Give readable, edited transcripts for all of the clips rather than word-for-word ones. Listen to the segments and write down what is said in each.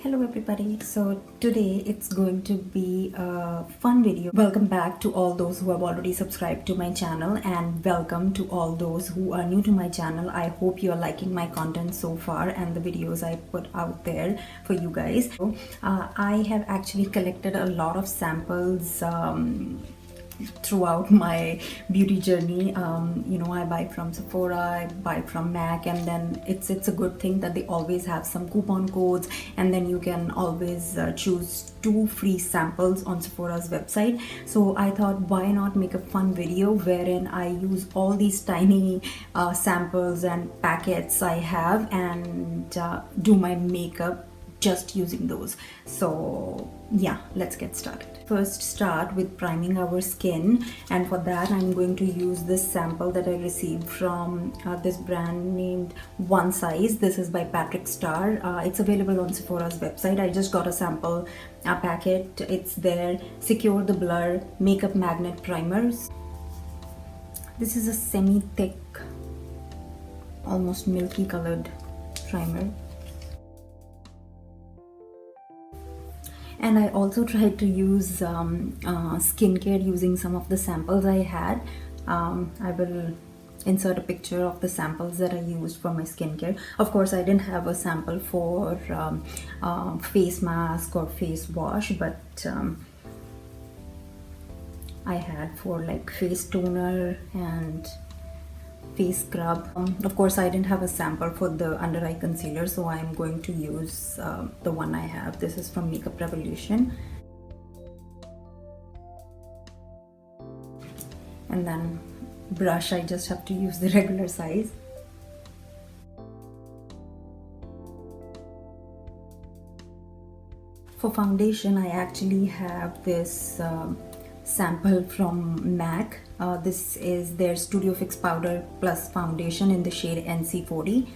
Hello everybody, so today it's going to be a fun video. Welcome back to all those who have already subscribed to my channel, and welcome to all those who are new to my channel. I hope you are liking my content so far and the videos I put out there for you guys. I have actually collected a lot of samples throughout my beauty journey. I buy from Sephora, I buy from MAC, and then it's a good thing that they always have some coupon codes, and then you can always choose 2 free samples on Sephora's website. So I thought, why not make a fun video wherein I use all these tiny samples and packets I have and do my makeup just using those. So yeah, let's get started. First, start with priming our skin, and for that I'm going to use this sample that I received from this brand named One Size. This is by Patrick Star. It's available on Sephora's website. I just got a sample packet. It's there. Secure the Blur Makeup Magnet Primers. This is a semi-thick, almost milky colored primer. And I also tried to use skincare using some of the samples I had. I will insert a picture of the samples that I used for my skincare. Of course, I didn't have a sample for face mask or face wash, but I had for like face toner and face scrub. Of course, I didn't have a sample for the under eye concealer, so I'm going to use the one I have. This is from Makeup Revolution. And then brush, I just have to use the regular size. For foundation, I actually have this sample from MAC. This is their Studio Fix Powder Plus Foundation in the shade NC40.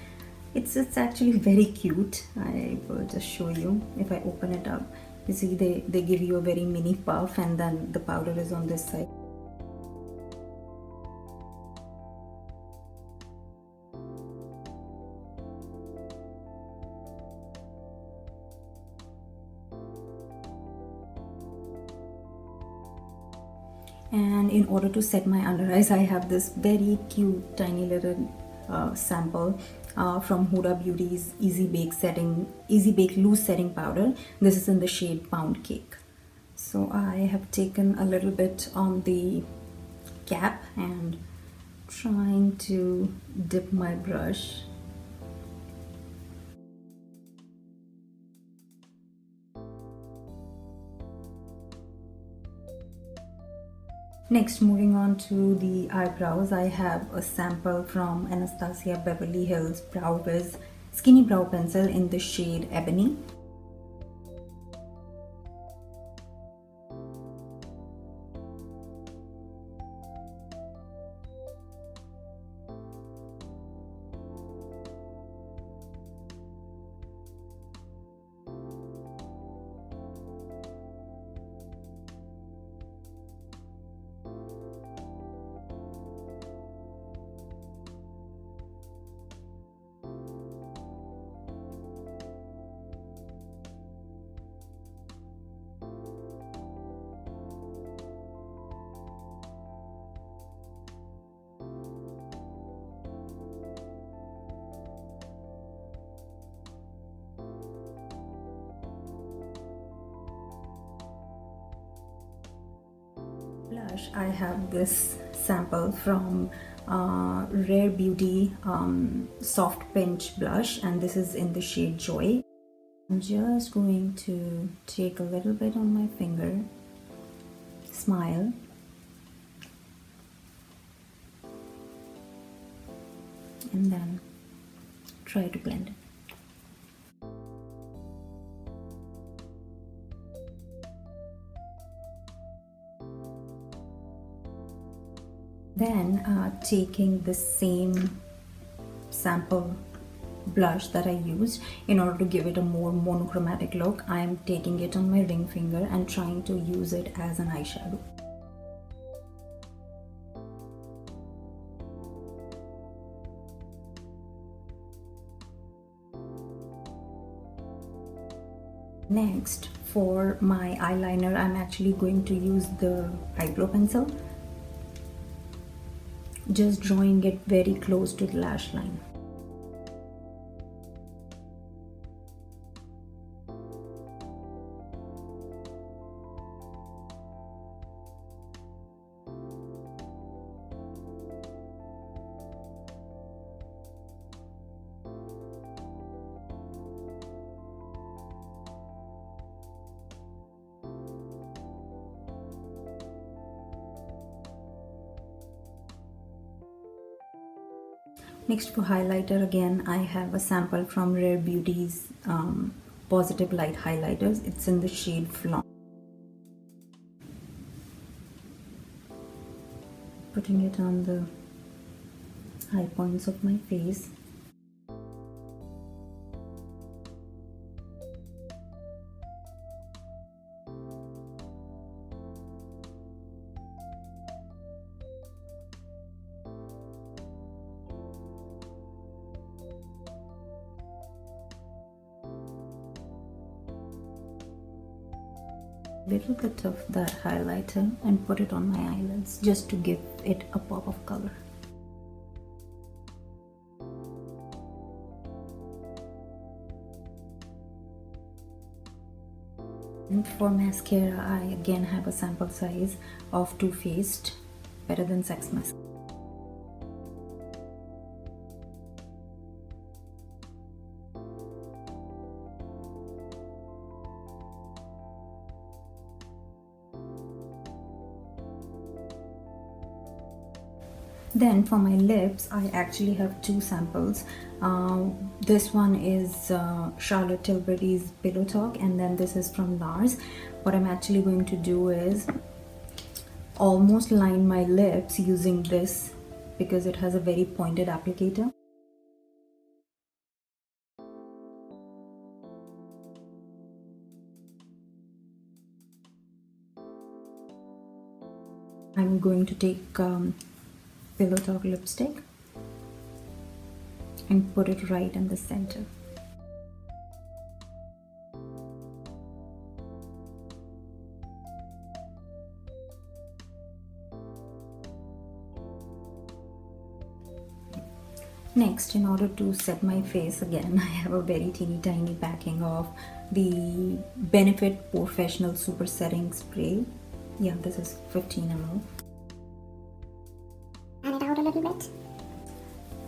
It's actually very cute. I will just show you. If I open it up, you see they give you a very mini puff, and then the powder is on this side. And in order to set my under eyes, I have this very cute tiny little sample from Huda Beauty's Easy Bake Loose Setting Powder. This is in the shade Pound Cake. So I have taken a little bit on the cap and trying to dip my brush. Next, moving on to the eyebrows, I have a sample from Anastasia Beverly Hills Brow Wiz Skinny Brow Pencil in the shade Ebony. Blush, I have this sample from Rare Beauty Soft Pinch Blush, and this is in the shade Joy. I'm just going to take a little bit on my finger, smile, and then try to blend it. Then taking the same sample blush that I used in order to give it a more monochromatic look, I am taking it on my ring finger and trying to use it as an eyeshadow. Next, for my eyeliner, I'm actually going to use the eyebrow pencil, just drawing it very close to the lash line. Next, for highlighter, again I have a sample from Rare Beauty's Positive Light highlighters. It's in the shade FLAUNT. Putting it on the high points of my face. Little bit of that highlighter and put it on my eyelids just to give it a pop of color. And for mascara, I again have a sample size of Too Faced Better Than Sex Mascara. Then for my lips, I actually have two samples. This one is Charlotte Tilbury's Pillow Talk, and then this is from NARS. What I'm actually going to do is almost line my lips using this because it has a very pointed applicator. I'm going to take Pillow Talk lipstick and put it right in the center. Next, in order to set my face, again I have a very teeny tiny packing of the Benefit Professional Super Setting Spray. Yeah, this is 15 ml. Pan it out a little bit.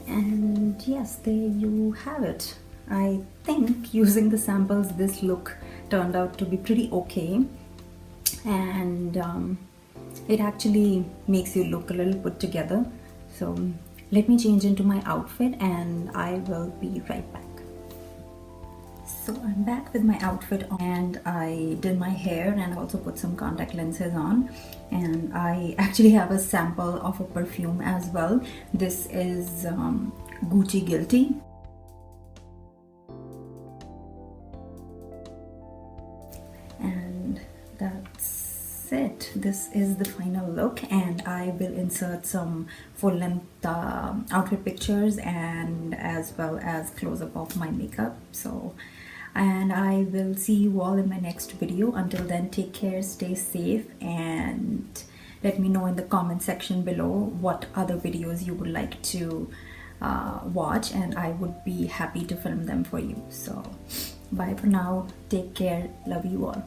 And yes, there you have it. I think using the samples, this look turned out to be pretty okay, and it actually makes you look a little put together. So let me change into my outfit and I will be right back. So I'm back with my outfit on, and I did my hair and also put some contact lenses on, and I actually have a sample of a perfume as well. This is Gucci Guilty. And that's it. This is the final look, and I will insert some full-length outfit pictures and as well as close-up of my makeup. So, and I will see you all in my next video. Until then, take care, stay safe, and let me know in the comment section below what other videos you would like to watch, and I would be happy to film them for you. So bye for now, take care, love you all.